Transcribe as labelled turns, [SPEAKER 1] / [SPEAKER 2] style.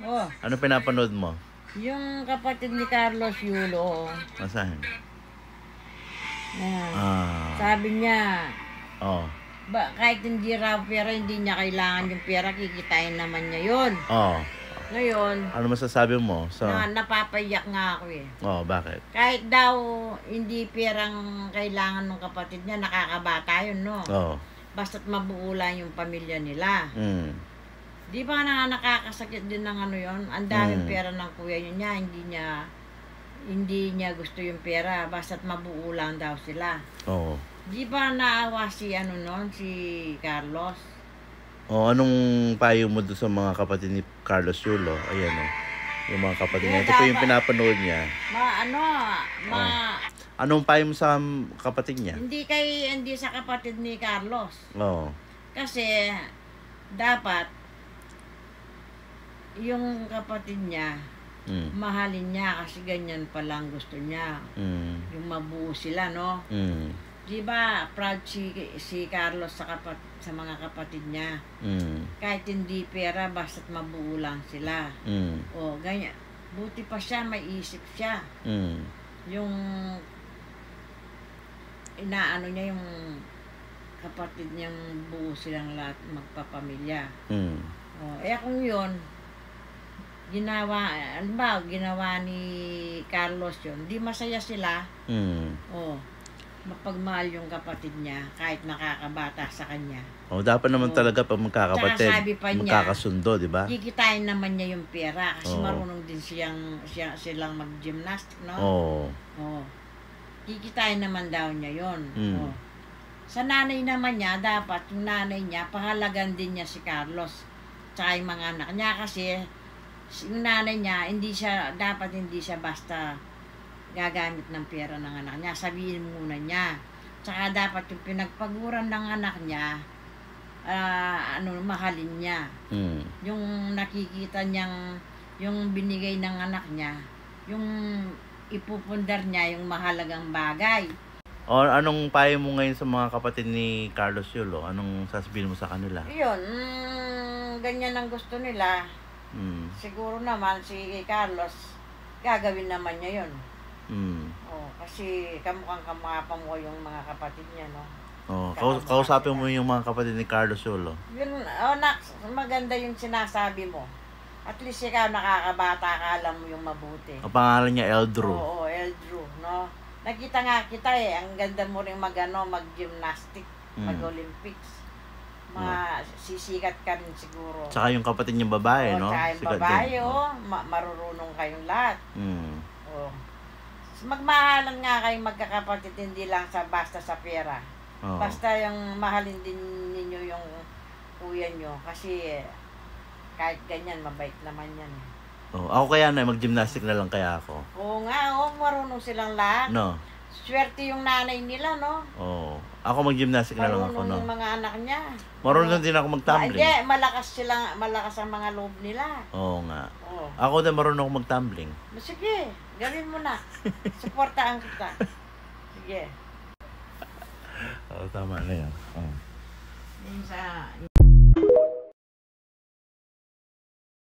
[SPEAKER 1] Oh,
[SPEAKER 2] Ano pinapanood mo?
[SPEAKER 1] yung kapatid ni Carlos Yulo.
[SPEAKER 2] Masahin?
[SPEAKER 1] Ayan.
[SPEAKER 2] Ah.
[SPEAKER 1] Sabi niya,
[SPEAKER 2] Oh.
[SPEAKER 1] kahit hindi raw pera, hindi niya kailangan yung pera, kikitain naman niya yun.
[SPEAKER 2] Oh.
[SPEAKER 1] Ngayon,
[SPEAKER 2] Ano masasabi mo?
[SPEAKER 1] napapayak nga ako eh.
[SPEAKER 2] Oh, bakit?
[SPEAKER 1] Kahit daw hindi perang kailangan ng kapatid niya, nakakabata yun, no?
[SPEAKER 2] Oh.
[SPEAKER 1] Basta't mabuo lang yung pamilya nila. Di ba nakakasakit din ng ano yun? Ang daming pera ng kuya niya, hindi niya gusto yung pera, basta't mabuo lang daw sila.
[SPEAKER 2] Oo.
[SPEAKER 1] Di ba naawa si si Carlos?
[SPEAKER 2] O, anong payo mo doon sa mga kapatid ni Carlos Yulo? Ayan o. Yung mga kapatid niya. Ito po yung pinapanood niya. Anong payo mo sa kapatid niya?
[SPEAKER 1] Hindi sa kapatid ni Carlos.
[SPEAKER 2] Oo.
[SPEAKER 1] Kasi, dapat, yung kapatid niya, mahalin niya kasi ganyan palang gusto niya. Yung mabuo sila, no? Diba, proud si Carlos sa mga kapatid niya. Kahit hindi pera, basta't mabuo lang sila. O, ganyan. Buti pa siya, may isip siya. Yung inaano niya yung kapatid niyang buo silang lahat magpapamilya. O, kung yun, ginawa ni Carlos yun, di masaya sila. O, mapagmahal yung kapatid niya kahit nakakabata sa kanya.
[SPEAKER 2] Oh, dapat naman talaga pag magkakapatid, magkakasundo, di ba?
[SPEAKER 1] Kikitain naman niya yung pera kasi marunong din silang mag-gymnastic, no? Oo. Kikitain naman daw niya yun. Sa nanay naman niya, dapat yung nanay niya, pahalagan din niya si Carlos tsaka yung mga anak niya kasi yung nanay niya, dapat hindi siya basta gagamit ng pera ng anak niya. Sabihin muna niya. Tsaka dapat yung pinagpaguran ng anak niya, mahalin niya. Yung nakikita niyang, yung binigay ng anak niya, yung ipupundar niya yung mahalagang bagay.
[SPEAKER 2] O, anong payo mo ngayon sa mga kapatid ni Carlos Yulo? Anong sasabihin mo sa kanila?
[SPEAKER 1] Yun, ganyan ang gusto nila. Siguro naman si Carlos, gagawin naman niya yun. Kasi kamukha mo yung mga kapatid niya, no?
[SPEAKER 2] Kausapin mo yung mga kapatid ni Carlos Yulo.
[SPEAKER 1] Yun, maganda yung sinasabi mo. At least ikaw nakakabata ka, alam mo yung mabuti.
[SPEAKER 2] Ang pangalan niya Eldrew.
[SPEAKER 1] Oo, Eldrew, no? Nakita nga kita eh, ang ganda mo rin mag-gymnastic, mag-Olympics. Sisikat ka rin siguro.
[SPEAKER 2] Tsaka yung kapatid niya babae, no?
[SPEAKER 1] Tsaka yung babae, marurunong kayong lahat. Magmahalan nga kayong magkakapatid, hindi lang basta sa pera. Basta yung mahalin din ninyo yung kuya nyo. Kasi kahit ganyan, mabait naman yan.
[SPEAKER 2] Ako kaya mag-gymnastic na lang kaya ako.
[SPEAKER 1] Oo nga, marunong silang lahat.
[SPEAKER 2] No?
[SPEAKER 1] Swerte yung nanay nila, no?
[SPEAKER 2] Ako mag-gymnastic na lang ako, no?
[SPEAKER 1] Marunong yung mga anak niya.
[SPEAKER 2] Marunong din ako mag-tumbling.
[SPEAKER 1] Hindi, malakas ang mga loob nila.
[SPEAKER 2] Oo nga. Ako din marunong ako mag-tumbling.
[SPEAKER 1] Sige, gawin mo na. Suportaan kita. Sige.
[SPEAKER 2] Tama na yan.
[SPEAKER 1] Yung sa